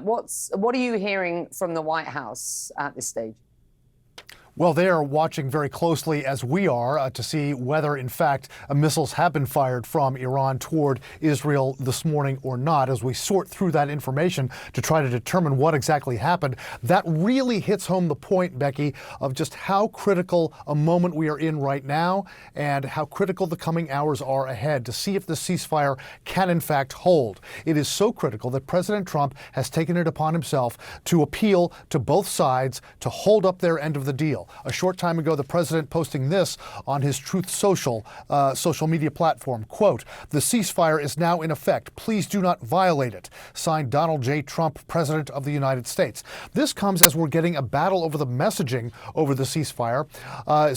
What are you hearing from the White House at this stage? Well, they are watching very closely, as we are, to see whether, in fact, missiles have been fired from Iran toward Israel this morning or not. As we sort through that information to try to determine what exactly happened, that really hits home the point, Becky, of just how critical a moment we are in right now and how critical the coming hours are ahead to see if the ceasefire can, in fact, hold. It is so critical that President Trump has taken it upon himself to appeal to both sides to hold up their end of the deal. A short time ago, the president posting this on his Truth Social social media platform, quote, "The ceasefire is now in effect. Please do not violate it." Signed, Donald J. Trump, President of the United States. This comes as we're getting a battle over the messaging over the ceasefire,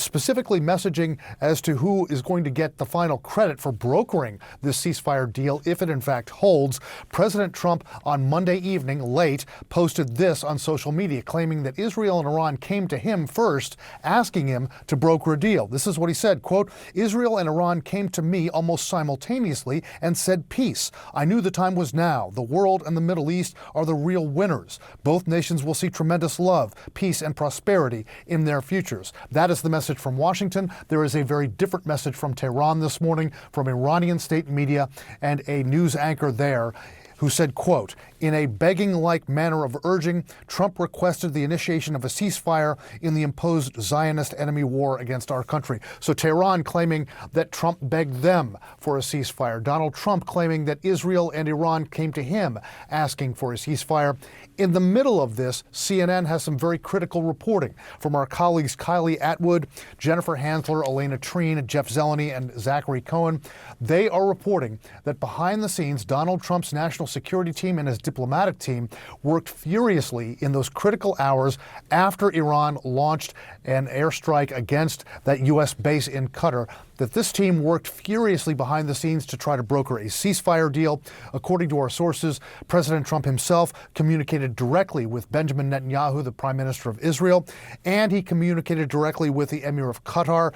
specifically messaging as to who is going to get the final credit for brokering this ceasefire deal if it in fact holds. President Trump on Monday evening, late, posted this on social media, claiming that Israel and Iran came to him first, asking him to broker a deal. This is what he said, quote, "Israel and Iran came to me almost simultaneously and said peace. I knew the time was now. The world and the Middle East are the real winners. Both nations will see tremendous love, peace, and prosperity in their futures." That is the message from Washington. There is a very different message from Tehran this morning, from Iranian state media and a news anchor there, who said, quote, "In a begging-like manner of urging, Trump requested the initiation of a ceasefire in the imposed Zionist enemy war against our country." So Tehran claiming that Trump begged them for a ceasefire. Donald Trump claiming that Israel and Iran came to him asking for a ceasefire. In the middle of this, CNN has some very critical reporting from our colleagues Kylie Atwood, Jennifer Hansler, Elena Treen, Jeff Zeleny, and Zachary Cohen. They are reporting that behind the scenes, Donald Trump's national security team and his diplomatic team worked furiously in those critical hours after Iran launched an airstrike against that U.S. base in Qatar, that this team worked furiously behind the scenes to try to broker a ceasefire deal. According to our sources, President Trump himself communicated directly with Benjamin Netanyahu, the Prime Minister of Israel, and he communicated directly with the Emir of Qatar,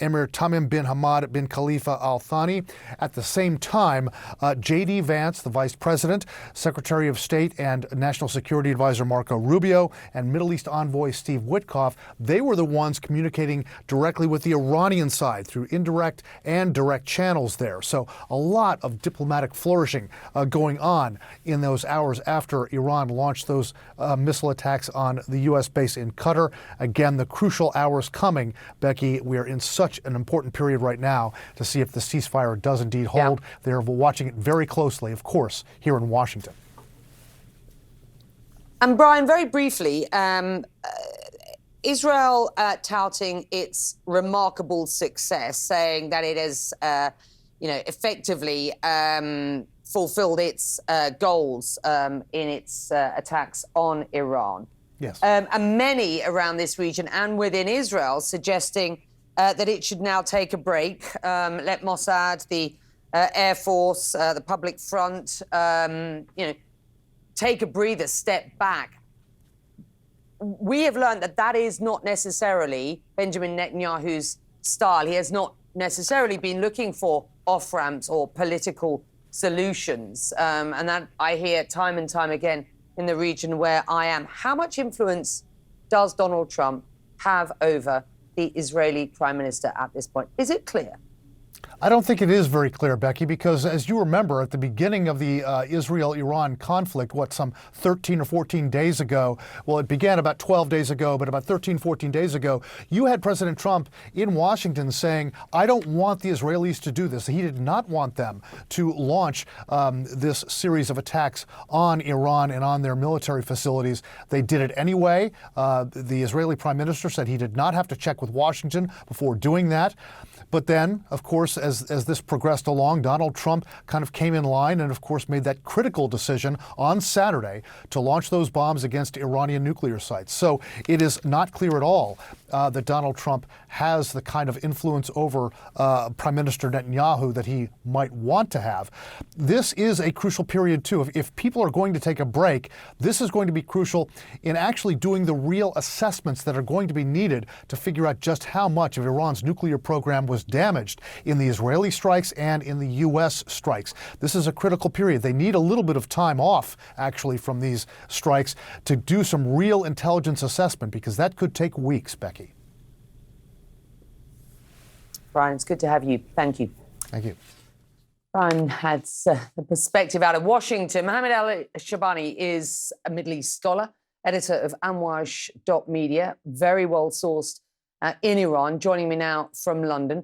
Emir Tamim bin Hamad bin Khalifa Al Thani. At the same time, J.D. Vance, the Vice President, Secretary of State and National Security Advisor Marco Rubio, and Middle East envoy Steve Witkoff, they were the ones communicating directly with the Iranian side through indirect and direct channels there. So a lot of diplomatic flourishing going on in those hours after Iran launched those missile attacks on the U.S. base in Qatar. Again, the crucial hours coming, Becky. We are in such an important period right now to see if the ceasefire does indeed hold. Yeah. They're watching it very closely, of course, here in Washington. And Brian, very briefly, Israel touting its remarkable success, saying that it has, effectively fulfilled its goals in its attacks on Iran. Yes. And many around this region and within Israel suggesting that it should now take a break, let Mossad, the Air Force, the Public Front, take a breather, step back. We have learned that that is not necessarily Benjamin Netanyahu's style. He has not necessarily been looking for off-ramps or political solutions. And that I hear time and time again in the region where I am. How much influence does Donald Trump have over the Israeli Prime Minister at this point? Is it clear? I don't think it is very clear, Becky, because as you remember, at the beginning of the Israel-Iran conflict, some 13 or 14 days ago, well, it began about 12 days ago, but about 13, 14 days ago, you had President Trump in Washington saying, I don't want the Israelis to do this. He did not want them to launch this series of attacks on Iran and on their military facilities. They did it anyway. The Israeli Prime Minister said he did not have to check with Washington before doing that. But then, of course, as this progressed along, Donald Trump kind of came in line and, of course, made that critical decision on Saturday to launch those bombs against Iranian nuclear sites. So it is not clear at all that Donald Trump has the kind of influence over Prime Minister Netanyahu that he might want to have. This is a crucial period, too. If people are going to take a break, this is going to be crucial in actually doing the real assessments that are going to be needed to figure out just how much of Iran's nuclear program was damaged in the Israeli strikes and in the U.S. strikes. This is a critical period. They need a little bit of time off, actually, from these strikes to do some real intelligence assessment, because that could take weeks, Becky. Brian, it's good to have you. Thank you. Thank you. Brian has the perspective out of Washington. Mohammed Al-Shabani is a Middle East scholar, editor of Amwash.media, very well sourced in Iran, joining me now from London.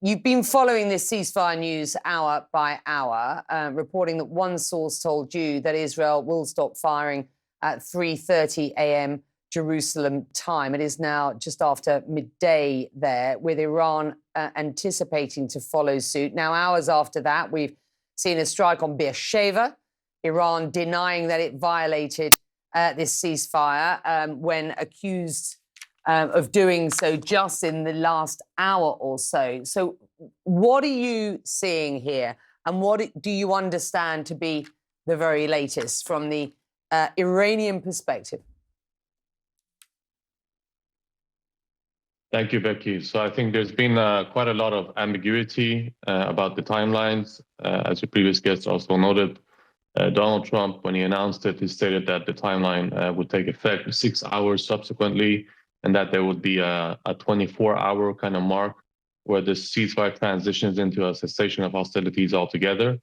You've been following this ceasefire news hour by hour, reporting that one source told you that Israel will stop firing at 3:30 a.m. Jerusalem time. It is now just after midday there, with Iran anticipating to follow suit. Now, hours after that, we've seen a strike on Beersheva, Iran denying that it violated this ceasefire when accused of doing so just in the last hour or so. So what are you seeing here? And what do you understand to be the very latest from the Iranian perspective? Thank you, Becky. So I think there's been quite a lot of ambiguity about the timelines. As your previous guest also noted, Donald Trump, when he announced it, he stated that the timeline would take effect 6 hours subsequently, and that there would be a 24-hour kind of mark where the ceasefire transitions into a cessation of hostilities altogether.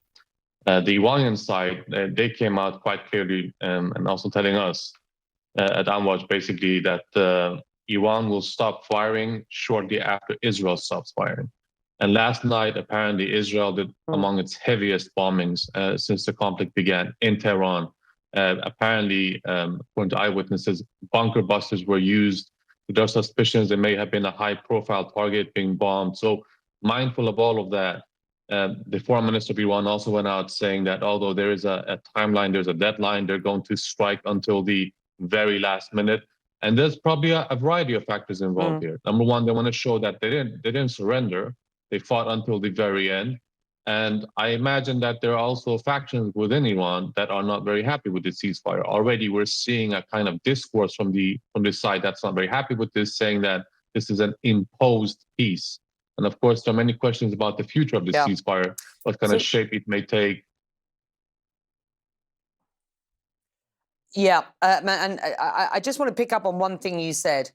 The Iranian side, they came out quite clearly and also telling us at Amwash basically that Iran will stop firing shortly after Israel stops firing. And last night, apparently, Israel did among its heaviest bombings since the conflict began in Tehran. Apparently, according to eyewitnesses, bunker busters were used. There are suspicions there may have been a high-profile target being bombed. So, mindful of all of that, the foreign minister of Iran also went out saying that although there is a timeline, there's a deadline, they're going to strike until the very last minute. And there's probably a variety of factors involved here. Number one, they want to show that they didn't surrender. They fought until the very end. And I imagine that there are also factions within Iran that are not very happy with the ceasefire. Already we're seeing a kind of discourse from the side that's not very happy with this, saying that this is an imposed peace. And of course, there are many questions about the future of the ceasefire, what kind of shape it may take. Yeah, and I just want to pick up on one thing you said.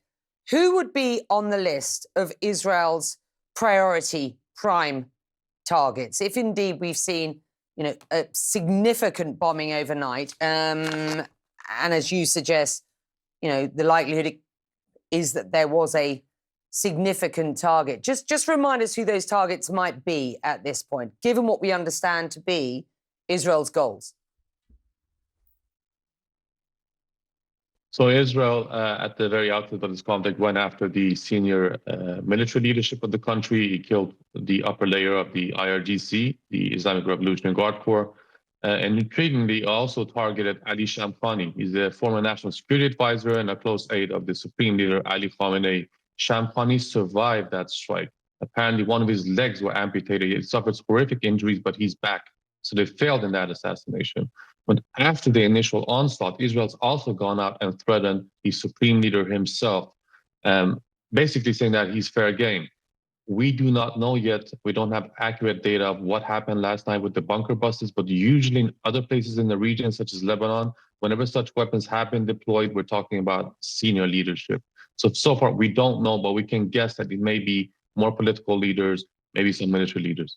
Who would be on the list of Israel's priority prime targets, if indeed we've seen, a significant bombing overnight? And as you suggest, the likelihood is that there was a significant target. Just remind us who those targets might be at this point, given what we understand to be Israel's goals. So Israel, at the very outset of this conflict, went after the senior military leadership of the country. He killed the upper layer of the IRGC, the Islamic Revolutionary Guard Corps. And intriguingly, also targeted Ali Shamkhani. He's a former national security advisor and a close aide of the supreme leader, Ali Khamenei. Shamkhani survived that strike. Apparently, one of his legs were amputated. He suffered horrific injuries, but he's back. So they failed in that assassination. But after the initial onslaught, Israel's also gone out and threatened the supreme leader himself, basically saying that he's fair game. We do not know yet. We don't have accurate data of what happened last night with the bunker busters, but usually in other places in the region, such as Lebanon, whenever such weapons have been deployed, we're talking about senior leadership. So far, we don't know, but we can guess that it may be more political leaders, maybe some military leaders.